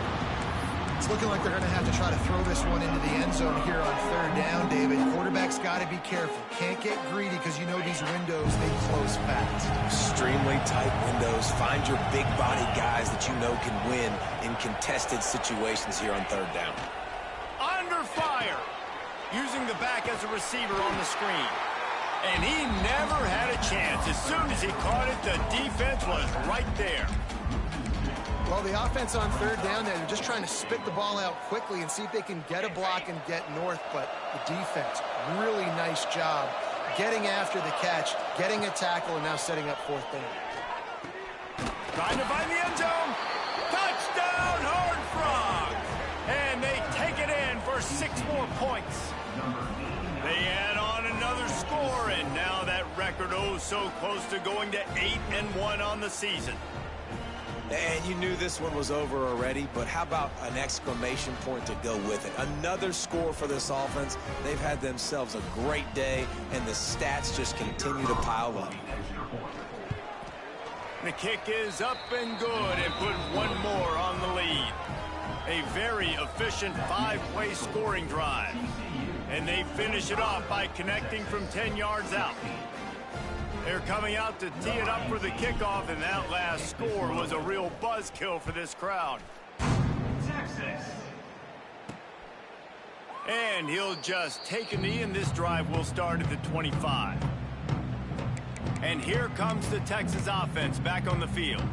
It's looking like they're going to have to try to throw this one into the end zone here on third down, David. Quarterback's got to be careful. Can't get greedy because you know these windows, they close fast.
Extremely tight windows. Find your big-body guys that you know can win in contested situations here on third down.
Under fire. Using the back as a receiver on the screen. And he never had a chance. As soon as he caught it, the defense was right there.
Well, the offense on third down there, they're just trying to spit the ball out quickly and see if they can get a block and get north. But the defense, really nice job getting after the catch, getting a tackle, and now setting up fourth down.
Trying to find the end zone. Touchdown, Horned Frog. And they take it in for 6 more points. They add on another score, and now that record so close to going to 8-1 on the season.
And you knew this one was over already, but how about an exclamation point to go with it? Another score for this offense. They've had themselves a great day, and the stats just continue to pile up.
The kick is up and good, and put one more on the lead. A very efficient 5-play scoring drive. And they finish it off by connecting from 10 yards out. They're coming out to tee it up for the kickoff, and that last score was a real buzzkill for this crowd. And he'll just take a knee, and this drive will start at the 25. And here comes the Texas offense back on the field.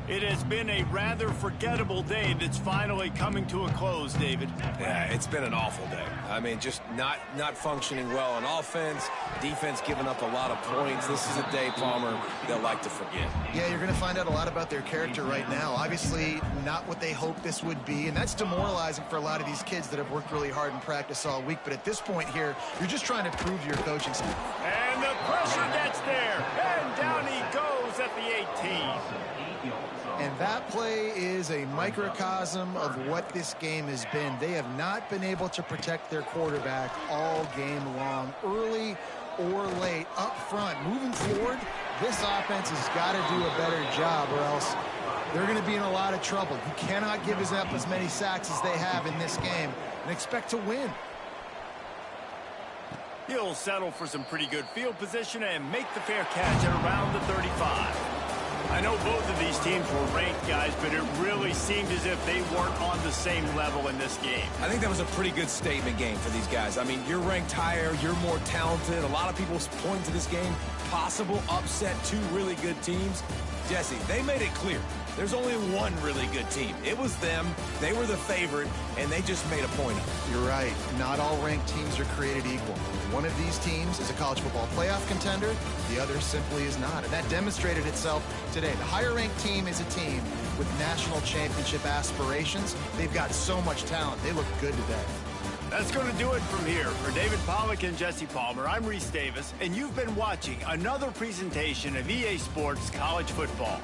It has been a rather forgettable day that's finally coming to a close, David.
Yeah, it's been an awful day. I mean, just not functioning well on offense, defense giving up a lot of points. This is a day, Palmer, they'll like to forget.
Yeah, you're going to find out a lot about their character right now. Obviously, not what they hoped this would be, and that's demoralizing for a lot of these kids that have worked really hard in practice all week. But at this point here, you're just trying to prove your coaching skill.
And the pressure gets there, and down he goes at the 18.
And that play is a microcosm of what this game has been. They have not been able to protect their quarterback all game long, early or late, up front. Moving forward, this offense has got to do a better job, or else they're going to be in a lot of trouble. You cannot give up as many sacks as they have in this game and expect to win.
He'll settle for some pretty good field position and make the fair catch at around the 35. I know both of these teams were ranked, guys, but it really seemed as if they weren't on the same level in this game.
I think that was a pretty good statement game for these guys. I mean, you're ranked higher, you're more talented. A lot of people point to this game, possible upset, 2 really good teams. Jesse, they made it clear. There's only one really good team. It was them. They were the favorite, and they just made a point of it.
You're right. Not all ranked teams are created equal. One of these teams is a college football playoff contender. The other simply is not. And that demonstrated itself today. The higher-ranked team is a team with national championship aspirations. They've got so much talent. They look good today.
That's going to do it from here. For David Pollack and Jesse Palmer, I'm Reese Davis, and you've been watching another presentation of EA Sports College Football.